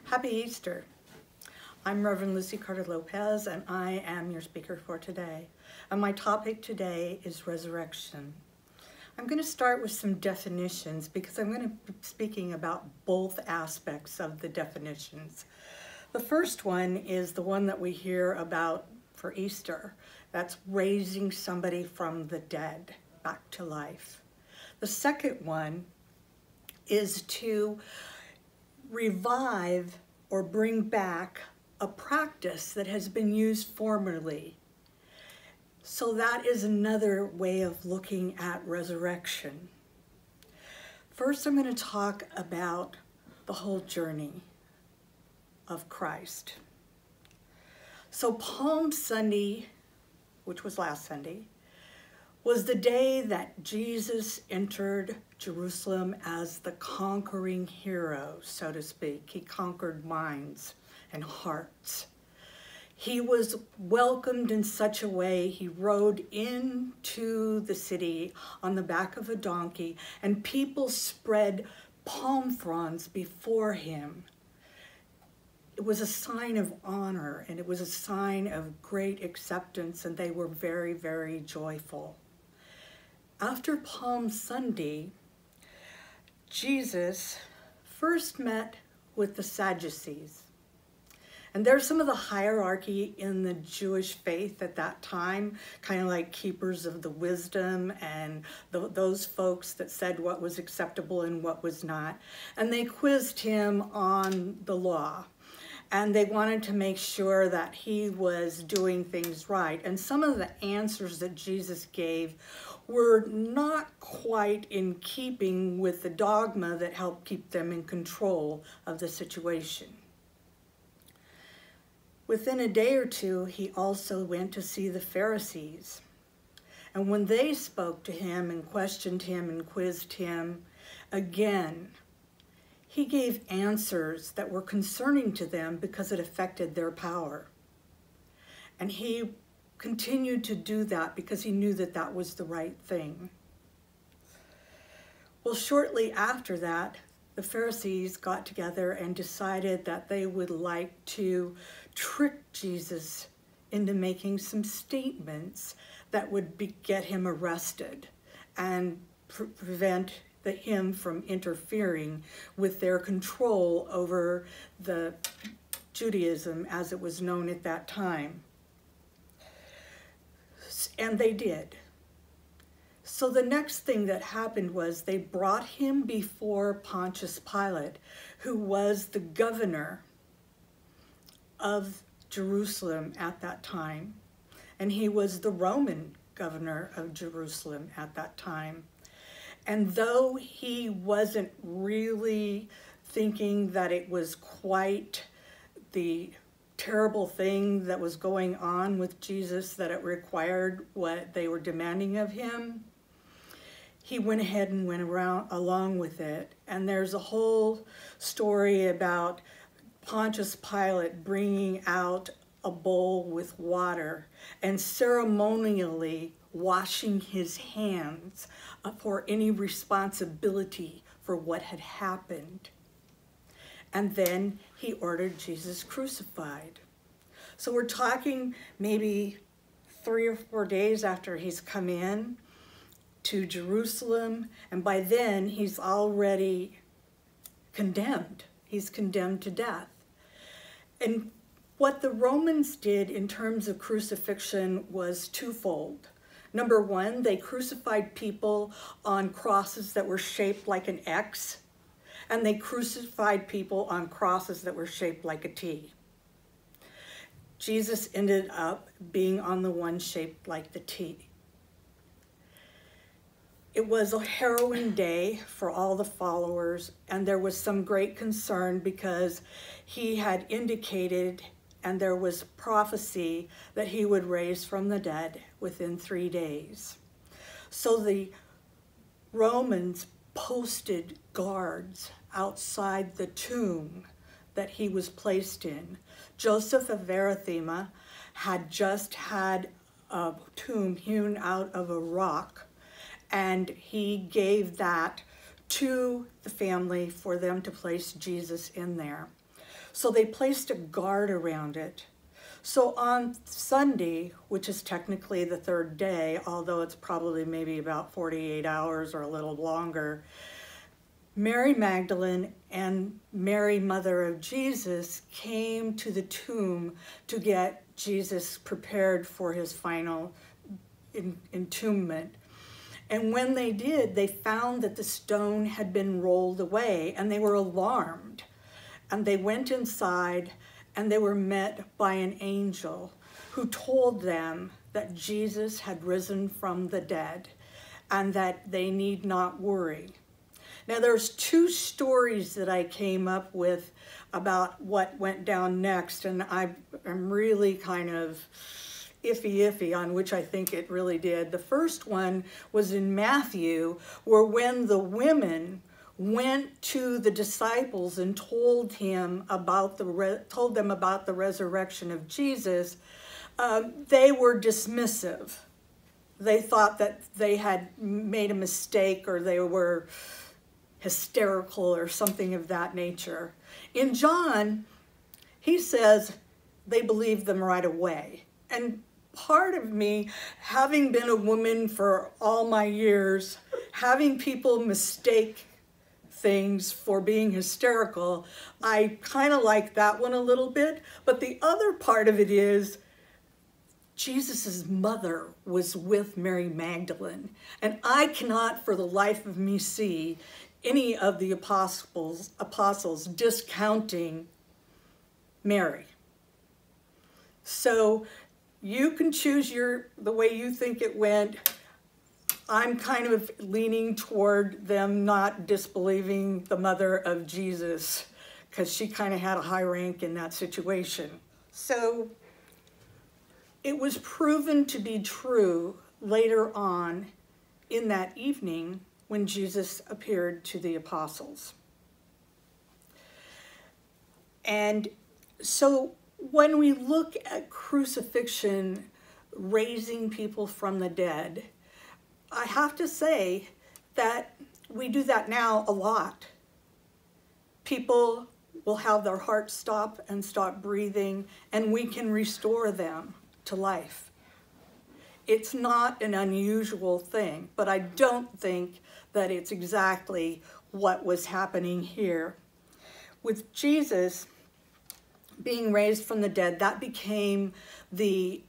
Happy Easter. I'm Reverend Lucie Carter Lopez, and I am your speaker for today. And my topic today is resurrection. I'm going to start with some definitions because I'm going to be speaking about both aspects of the definitions. The first one is the one that we hear about for Easter. That's raising somebody from the dead back to life. The second one is to revive or bring back a practice that has been used formerly. So that is another way of looking at resurrection. First, I'm going to talk about the whole journey of Christ. So Palm Sunday, which was last Sunday, was the day that Jesus entered Jerusalem as the conquering hero, so to speak. He conquered minds and hearts. He was welcomed in such a way, he rode into the city on the back of a donkey, and people spread palm fronds before him. It was a sign of honor, and it was a sign of great acceptance, and they were very, very joyful. After Palm Sunday, Jesus first met with the Sadducees. And there's some of the hierarchy in the Jewish faith at that time, kind of like keepers of the wisdom and those folks that said what was acceptable and what was not. And they quizzed him on the law. And they wanted to make sure that he was doing things right. And some of the answers that Jesus gave were not quite in keeping with the dogma that helped keep them in control of the situation. Within a day or two, he also went to see the Pharisees. And when they spoke to him and questioned him and quizzed him, again, he gave answers that were concerning to them because it affected their power. And he continued to do that because he knew that that was the right thing. Well, shortly after that, the Pharisees got together and decided that they would like to trick Jesus into making some statements that would get him arrested and prevent him from interfering with their control over the Judaism as it was known at that time. And they did. So the next thing that happened was they brought him before Pontius Pilate, who was the governor of Jerusalem at that time. And he was the Roman governor of Jerusalem at that time. And though he wasn't really thinking that it was quite the terrible thing that was going on with Jesus, that it required what they were demanding of him, he went ahead and went along with it. And there's a whole story about Pontius Pilate bringing out a bowl with water and ceremonially washing his hands for any responsibility for what had happened. And then he ordered Jesus crucified. So we're talking maybe 3 or 4 days after he's come in to Jerusalem, and by then he's already condemned. He's condemned to death. And what the Romans did in terms of crucifixion was twofold. Number one, they crucified people on crosses that were shaped like an X, and they crucified people on crosses that were shaped like a T. Jesus ended up being on the one shaped like the T. It was a harrowing day for all the followers, and there was some great concern because he had indicated, and there was prophecy, that he would raise from the dead within 3 days. So the Romans posted guards outside the tomb that he was placed in. Joseph of Arimathea had just had a tomb hewn out of a rock, and he gave that to the family for them to place Jesus in there. So they placed a guard around it. So on Sunday, which is technically the third day, although it's probably maybe about 48 hours or a little longer, Mary Magdalene and Mary, mother of Jesus, came to the tomb to get Jesus prepared for his final entombment. And when they did, they found that the stone had been rolled away, and they were alarmed. And they went inside, and they were met by an angel who told them that Jesus had risen from the dead and that they need not worry. Now, there's two stories that I came up with about what went down next, and I'm really kind of iffy on which I think it really did. The first one was in Matthew, where when the women went to the disciples and told them about the resurrection of Jesus, they were dismissive. They thought that they had made a mistake, or they were hysterical or something of that nature. In John, he says they believed them right away. And part of me, having been a woman for all my years, having people mistake things for being hysterical, I kind of like that one a little bit. But the other part of it is Jesus's mother was with Mary Magdalene, and I cannot for the life of me see any of the apostles discounting Mary. So you can choose the way you think it went. I'm kind of leaning toward them not disbelieving the mother of Jesus, because she kind of had a high rank in that situation. So it was proven to be true later on in that evening when Jesus appeared to the apostles. And so when we look at crucifixion, raising people from the dead, I have to say that we do that now a lot. People will have their heart stop and stop breathing, and we can restore them to life. It's not an unusual thing, but I don't think that it's exactly what was happening here. With Jesus being raised from the dead, that became the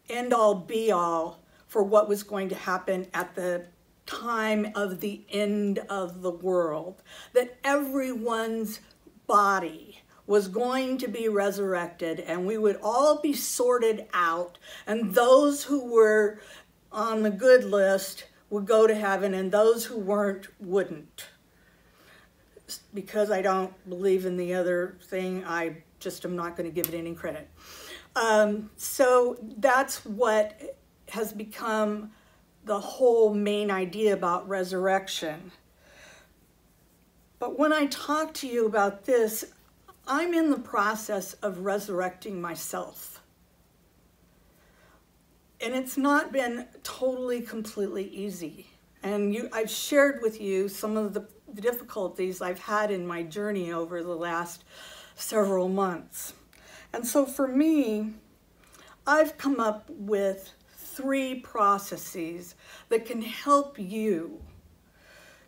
end-all be-all for what was going to happen at the time of the end of the world, that everyone's body was going to be resurrected, and we would all be sorted out, and those who were on the good list would go to heaven, and those who weren't wouldn't. Because I don't believe in the other thing, I just am not going to give it any credit. So that's what has become the whole main idea about resurrection. But when I talk to you about this, I'm in the process of resurrecting myself. And it's not been totally, completely easy. And I've shared with you some of the difficulties I've had in my journey over the last several months. And so for me, I've come up with 3 processes that can help you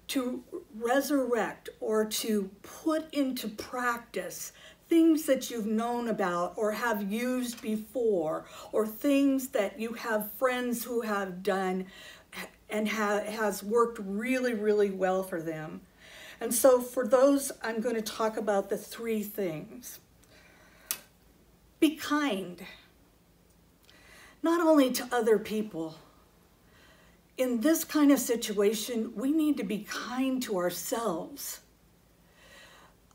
to resurrect or to put into practice things that you've known about or have used before, or things that you have friends who have done and has worked really, really well for them. And so for those, I'm going to talk about the 3 things. Be kind, not only to other people. In this kind of situation, we need to be kind to ourselves.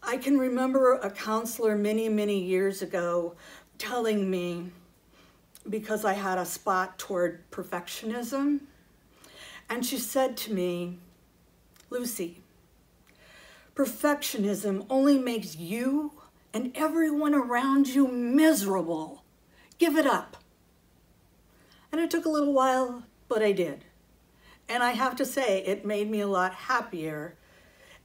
I can remember a counselor many, many years ago telling me, because I had a spot toward perfectionism, and she said to me, Lucie, perfectionism only makes you and everyone around you miserable. Give it up. And it took a little while, but I did. And I have to say, it made me a lot happier.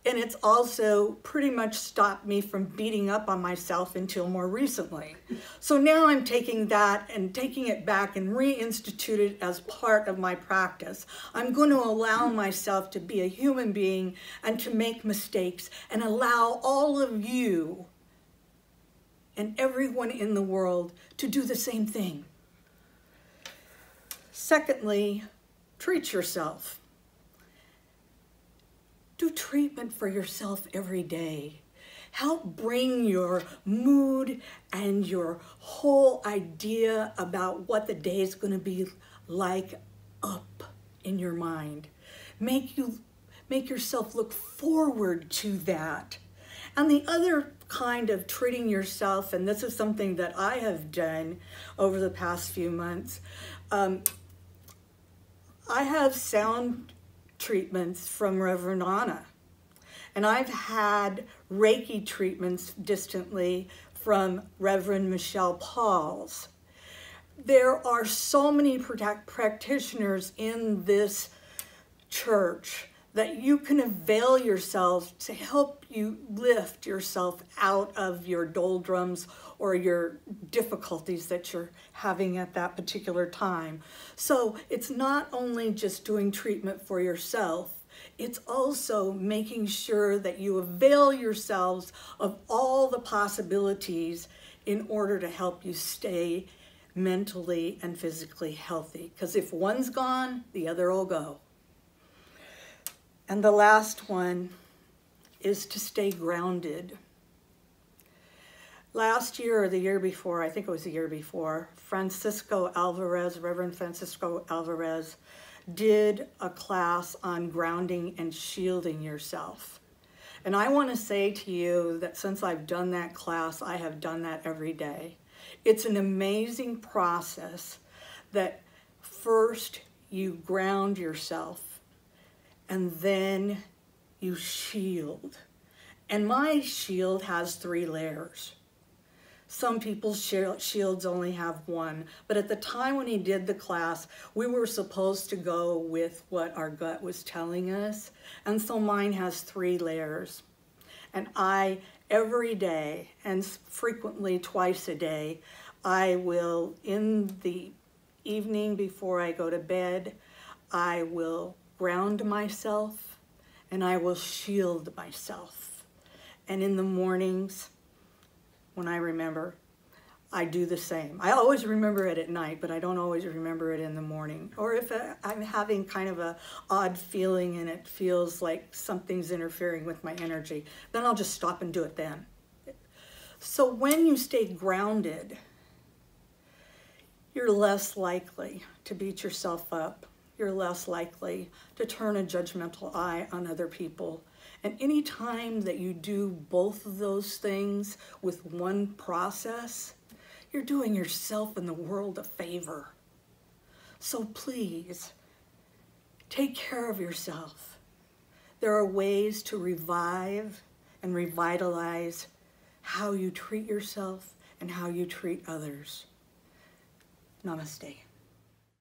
And it's also pretty much stopped me from beating up on myself until more recently. So now I'm taking that and taking it back and reinstitute it as part of my practice. I'm going to allow myself to be a human being and to make mistakes, and allow all of you and everyone in the world to do the same thing. Secondly, treat yourself. Do treatment for yourself every day. Help bring your mood and your whole idea about what the day is going to be like up in your mind. Make yourself look forward to that. And the other kind of treating yourself, and this is something that I have done over the past few months, I have sound treatments from Reverend Anna. And I've had Reiki treatments distantly from Reverend Michelle Pauls. There are so many practitioners in this church that you can avail yourself to help you lift yourself out of your doldrums or your difficulties that you're having at that particular time. So it's not only just doing treatment for yourself, it's also making sure that you avail yourselves of all the possibilities in order to help you stay mentally and physically healthy. Because if one's gone, the other will go. And the last one is to stay grounded. Last year or the year before, I think it was the year before, Reverend Francisco Alvarez did a class on grounding and shielding yourself. And I want to say to you that since I've done that class, I have done that every day. It's an amazing process that first you ground yourself and then you shield. And my shield has 3 layers. Some people's shields only have 1. But at the time when he did the class, we were supposed to go with what our gut was telling us. And so mine has 3 layers. And I, every day, and frequently twice a day, I will, in the evening before I go to bed, I will ground myself and I will shield myself. And in the mornings, when I remember, I do the same. I always remember it at night, but I don't always remember it in the morning. Or if I'm having kind of a odd feeling and it feels like something's interfering with my energy, then I'll just stop and do it then. So when you stay grounded, you're less likely to beat yourself up. You're less likely to turn a judgmental eye on other people. And any time that you do both of those things with one process, you're doing yourself and the world a favor. So please, take care of yourself. There are ways to revive and revitalize how you treat yourself and how you treat others. Namaste.